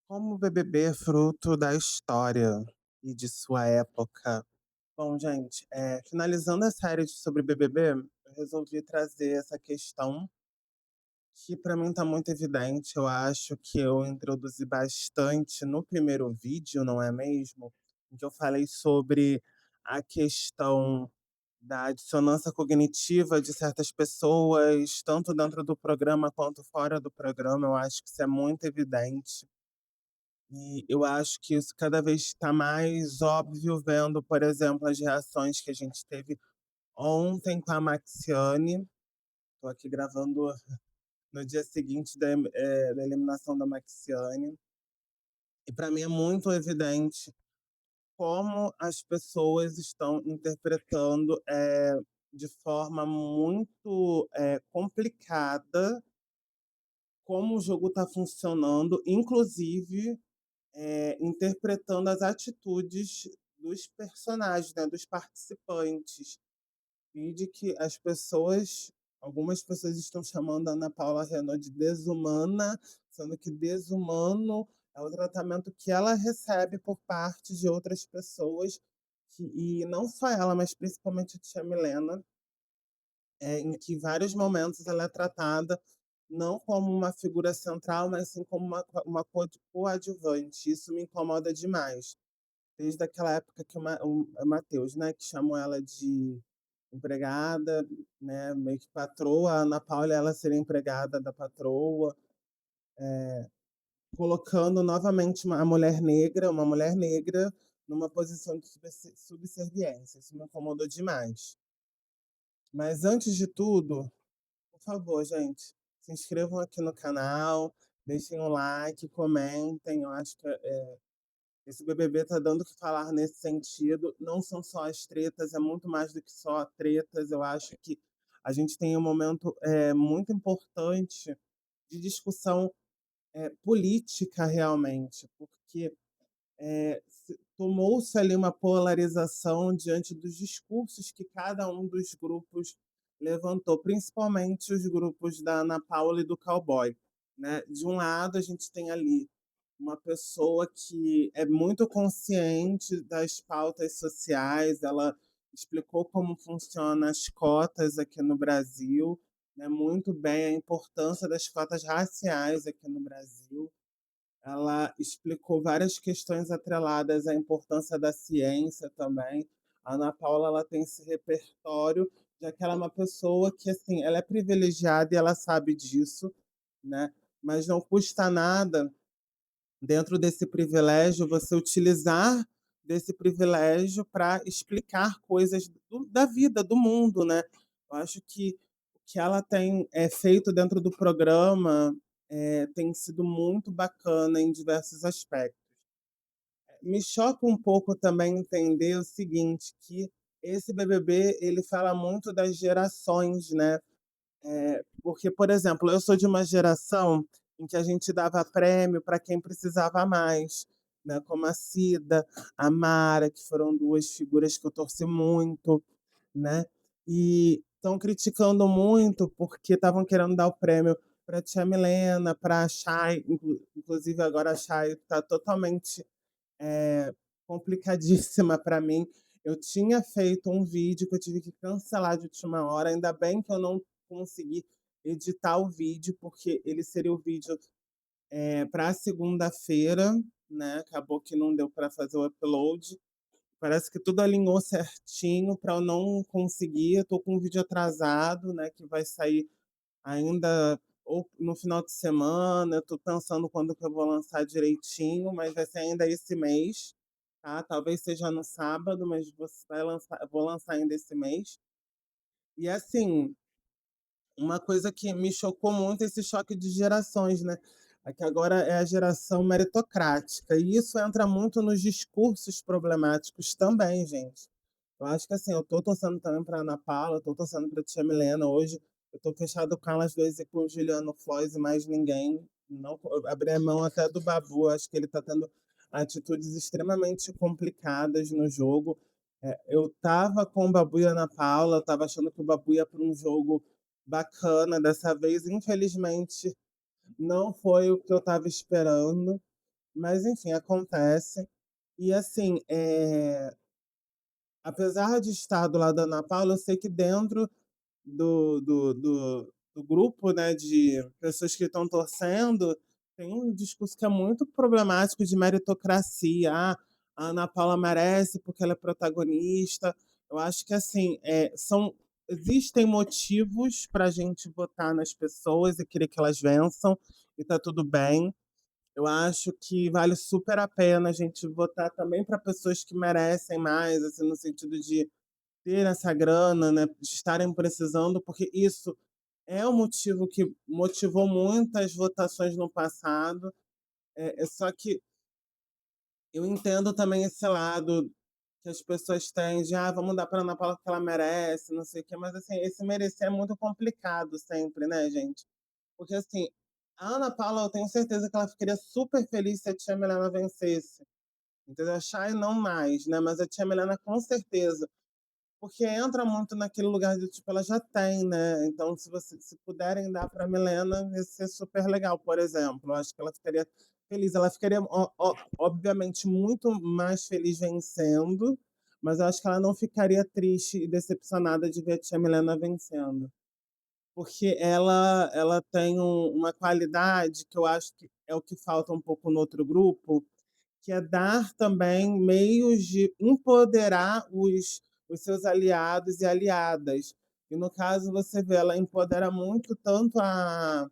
Como o BBB é fruto da história e de sua época. Bom, gente, finalizando a série sobre BBB, eu resolvi trazer essa questão que para mim tá muito evidente. Eu acho que eu introduzi bastante no primeiro vídeo, não é mesmo? Em que eu falei sobre a questão da dissonância cognitiva de certas pessoas, tanto dentro do programa quanto fora do programa. Eu acho que isso é muito evidente. E eu acho que isso cada vez está mais óbvio vendo, por exemplo, as reações que a gente teve ontem com a Maxiane. Estou aqui gravando no dia seguinte da eliminação da Maxiane. E para mim é muito evidente como as pessoas estão interpretando de forma muito complicada como o jogo está funcionando, inclusive interpretando as atitudes dos personagens, né, dos participantes. E de que algumas pessoas estão chamando a Ana Paula Renault de desumana, sendo que desumano é o tratamento que ela recebe por parte de outras pessoas, e não só ela, mas principalmente a tia Milena, em que em vários momentos ela é tratada não como uma figura central, mas sim como uma coadjuvante. Isso me incomoda demais. Desde aquela época que o Matheus, né, que chamou ela de empregada, né, meio que patroa, a Ana Paula ela seria empregada da patroa, colocando novamente uma mulher negra, numa posição de subserviência. Isso me incomodou demais. Mas antes de tudo, por favor, gente, se inscrevam aqui no canal, deixem um like, comentem. Eu acho que esse BBB está dando o que falar nesse sentido. Não são só as tretas, é muito mais do que só tretas. Eu acho que a gente tem um momento muito importante de discussão política, realmente, porque tomou-se ali uma polarização diante dos discursos que cada um dos grupos levantou, principalmente os grupos da Ana Paula e do Cowboy. Né? De um lado, a gente tem ali uma pessoa que é muito consciente das pautas sociais, ela explicou como funcionam as cotas aqui no Brasil, né, muito bem a importância das cotas raciais aqui no Brasil. Ela explicou várias questões atreladas à importância da ciência também. A Ana Paula ela tem esse repertório, já que ela é uma pessoa que assim, ela é privilegiada e ela sabe disso, né? Mas não custa nada dentro desse privilégio, você utilizar desse privilégio para explicar coisas da vida, do mundo, né? Eu acho que o que ela tem feito dentro do programa tem sido muito bacana em diversos aspectos. Me choca um pouco também entender o seguinte, que esse BBB ele fala muito das gerações, né? Porque, por exemplo, eu sou de uma geração em que a gente dava prêmio para quem precisava mais, né? Como a Cida, a Mara, que foram duas figuras que eu torci muito, né? E estão criticando muito porque estavam querendo dar o prêmio para a tia Milena, para a Chay, inclusive agora a Chay está totalmente é, complicadíssima para mim. Eu tinha feito um vídeo que eu tive que cancelar de última hora, ainda bem que eu não consegui editar o vídeo, porque ele seria o vídeo para segunda-feira, né? Acabou que não deu para fazer o upload. Parece que tudo alinhou certinho para eu não conseguir. Eu tô com um vídeo atrasado, né? Que vai sair ainda ou no final de semana. Eu tô pensando quando que eu vou lançar direitinho, mas vai ser ainda esse mês, tá? Talvez seja no sábado, mas você vai lançar, eu vou lançar ainda esse mês. E assim, uma coisa que me chocou muito é esse choque de gerações, né? É que agora é a geração meritocrática. E isso entra muito nos discursos problemáticos também, gente. Eu acho que assim, eu tô torcendo também pra Ana Paula, tô torcendo pra Tia Milena hoje. Eu tô fechado com elas duas e com o Juliano Floyd e mais ninguém. Não eu abri a mão até do Babu. Acho que ele tá tendo atitudes extremamente complicadas no jogo. Eu tava com o Babu e a Ana Paula, eu tava achando que o Babu ia para um jogo bacana dessa vez. Infelizmente, não foi o que eu estava esperando. Mas enfim, acontece. E assim, apesar de estar do lado da Ana Paula, eu sei que dentro do grupo, né, de pessoas que estão torcendo, tem um discurso que é muito problemático de meritocracia. "Ah, a Ana Paula merece porque ela é protagonista". Eu acho que, assim, existem motivos para a gente votar nas pessoas e querer que elas vençam, e tá tudo bem. Eu acho que vale super a pena a gente votar também para pessoas que merecem mais, assim, no sentido de ter essa grana, né, de estarem precisando, porque isso é o motivo que motivou muitas votações no passado. Só que eu entendo também esse lado que as pessoas têm de: "Ah, vamos dar pra Ana Paula porque ela merece, não sei o quê", mas, assim, esse merecer é muito complicado sempre, né, gente. Porque, assim, a Ana Paula, eu tenho certeza que ela ficaria super feliz se a tia Milena vencesse, entendeu? A Chay não mais, né, mas a tia Milena com certeza. Porque entra muito naquele lugar de, tipo, ela já tem, né, então se puderem dar pra Milena, ia ser super legal, por exemplo. Eu acho que ela ficaria feliz, ela ficaria obviamente muito mais feliz vencendo, mas eu acho que ela não ficaria triste e decepcionada de ver a tia Milena vencendo. Porque ela tem uma qualidade que eu acho que é o que falta um pouco no outro grupo, que é dar também meios de empoderar os seus aliados e aliadas. E no caso, você vê, ela empodera muito tanto a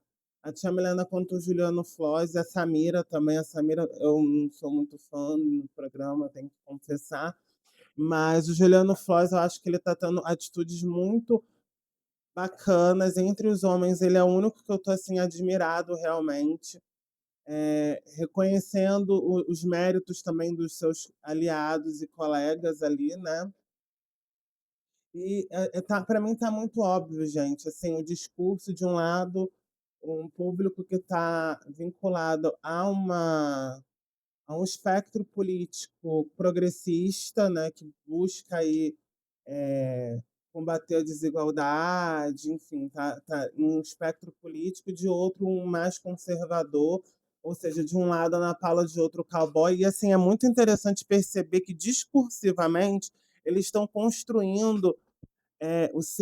tia Milena quanto o Juliano Floss e a Samira também. A Samira, eu não sou muito fã do programa, tenho que confessar. Mas o Juliano Floss, eu acho que ele está tendo atitudes muito bacanas. Entre os homens, ele é o único que eu tô assim admirado realmente, reconhecendo os méritos também dos seus aliados e colegas ali, né. E, tá, para mim tá muito óbvio, gente, assim, o discurso de um lado, um público que está vinculado a um espectro político progressista, né, que busca aí, eh, combater a desigualdade, enfim, tá em um espectro político, de outro um mais conservador, ou seja, de um lado Ana Paula, de outro o cowboy. E, assim, é muito interessante perceber que discursivamente eles estão construindo os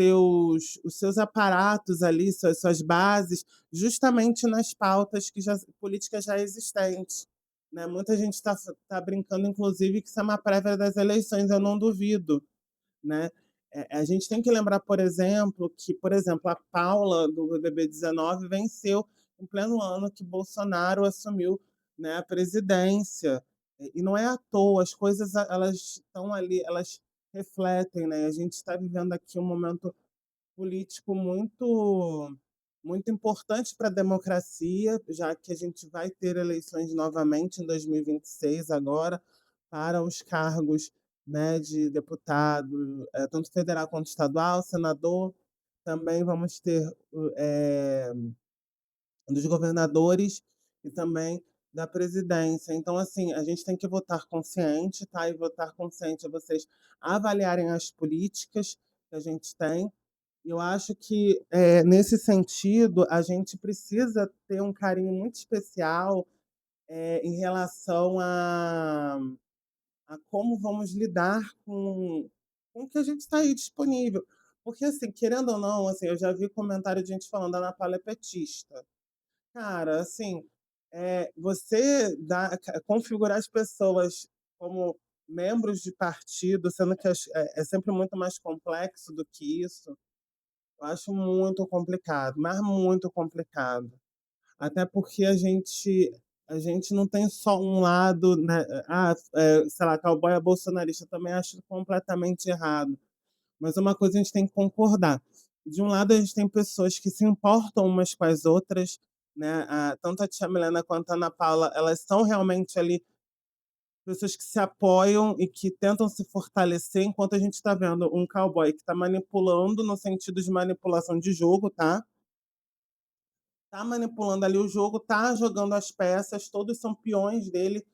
seus aparatos ali, suas bases, justamente nas pautas que já políticas já existentes, né. Muita gente está brincando, inclusive, que isso é uma prévia das eleições, eu não duvido, né. A gente tem que lembrar, por exemplo, que, por exemplo, a Paula do BBB 19 venceu em pleno ano que Bolsonaro assumiu, né, a presidência. E não é à toa, as coisas elas estão ali, elas refletem, né. A gente está vivendo aqui um momento político muito importante para a democracia, já que a gente vai ter eleições novamente em 2026 agora, para os cargos, né, de deputado, tanto federal quanto estadual, senador. Também vamos ter dos governadores e também da presidência. Então, assim, a gente tem que votar consciente, tá? E votar consciente é vocês avaliarem as políticas que a gente tem. E eu acho que, nesse sentido, a gente precisa ter um carinho muito especial, em relação a como vamos lidar com o que a gente está aí disponível. Porque, assim, querendo ou não, assim, eu já vi comentário de gente falando: "A Ana Paula é petista". Cara, assim, você configurar as pessoas como membros de partido, sendo que é sempre muito mais complexo do que isso, eu acho muito complicado, mas muito complicado. Até porque a gente não tem só um lado, né, sei lá, cowboy é bolsonarista, eu também acho completamente errado. Mas uma coisa a gente tem que concordar, de um lado a gente tem pessoas que se importam umas com as outras, né, tanto a tia Milena quanto a Ana Paula, elas são realmente ali pessoas que se apoiam e que tentam se fortalecer, enquanto a gente está vendo um cowboy que está manipulando, no sentido de manipulação de jogo, tá? Tá manipulando ali o jogo, tá jogando as peças, todos são peões dele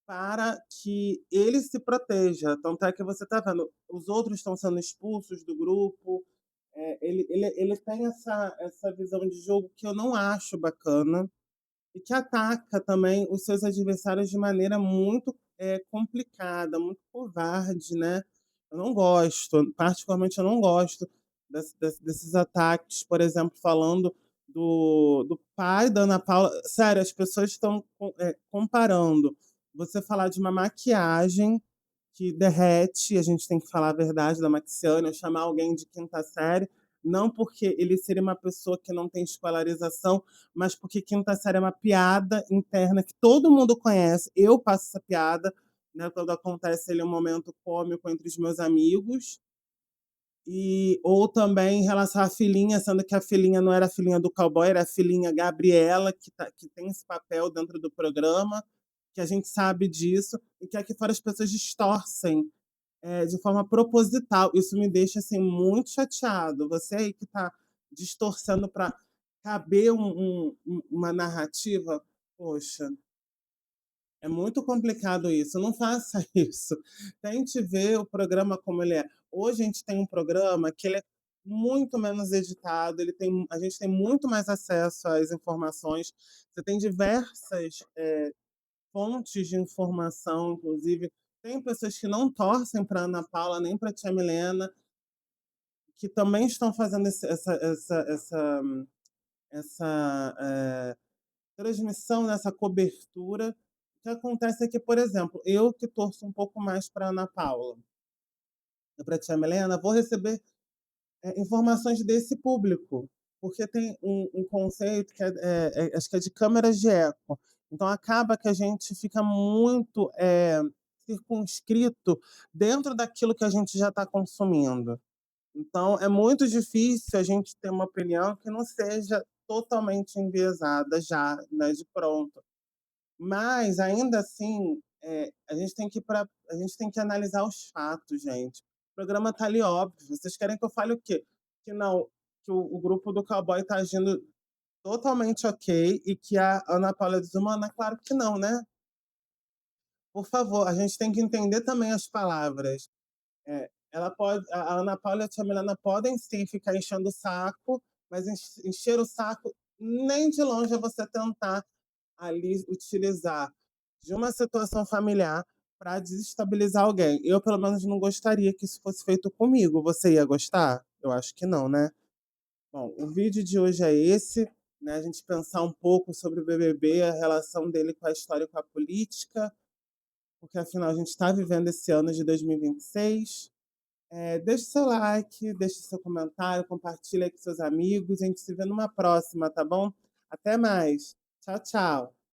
para que ele se proteja. Tanto é que você está vendo, os outros estão sendo expulsos do grupo. Ele tem essa visão de jogo que eu não acho bacana. e que ataca também os seus adversários de maneira muito, complicada, muito covarde, né. Eu não gosto, particularmente eu não gosto desses ataques, por exemplo, falando do pai da Ana Paula. Sério, as pessoas estão comparando você falar de uma maquiagem que derrete, a gente tem que falar a verdade da Maxiane, ou chamar alguém de quinta série, não porque ele seria uma pessoa que não tem escolarização, mas porque quinta série é uma piada interna que todo mundo conhece. Eu passo essa piada, né, quando acontece ali um momento cômico entre os meus amigos, e ou também em relação à filhinha, sendo que a filhinha não era a filhinha do cowboy, era a filhinha Gabriela, que tem esse papel dentro do programa, que a gente sabe disso, e que aqui fora as pessoas distorcem de forma proposital. Isso me deixa, assim, muito chateado. Você aí que está distorcendo para caber uma narrativa, poxa, é muito complicado isso. Não faça isso. Tente ver o programa como ele é. Hoje a gente tem um programa que ele é muito menos editado, a gente tem muito mais acesso às informações. Você tem diversas fontes de informação, inclusive. Tem pessoas que não torcem para Ana Paula nem para Tia Milena, que também estão fazendo essa transmissão, essa cobertura. O que acontece é que, por exemplo, eu que torço um pouco mais para Ana Paula e para Tia Milena, vou receber informações desse público, porque tem um conceito que acho que é de câmeras de eco. Então acaba que a gente fica muito circunscrito dentro daquilo que a gente já está consumindo. Então é muito difícil a gente ter uma opinião que não seja totalmente enviesada já, né, de pronto. Mas ainda assim, a gente tem que analisar os fatos, gente. O programa tá ali óbvio. Vocês querem que eu fale o quê? Que não, que o grupo do cowboy tá agindo totalmente ok e que a Ana Paula é desumana? Claro que não, né? Por favor, a gente tem que entender também as palavras. A Ana Paula e a Tia Milena podem sim ficar enchendo o saco, mas encher o saco nem de longe é você tentar ali utilizar de uma situação familiar para desestabilizar alguém. Eu, pelo menos, não gostaria que isso fosse feito comigo. Você ia gostar? Eu acho que não, né? Bom, o vídeo de hoje é esse, né? A gente pensar um pouco sobre o BBB, a relação dele com a história e com a política, porque afinal a gente está vivendo esse ano de 2026. Deixe seu like, deixe seu comentário, compartilhe aí com seus amigos. A gente se vê numa próxima, tá bom? Até mais. Tchau, tchau.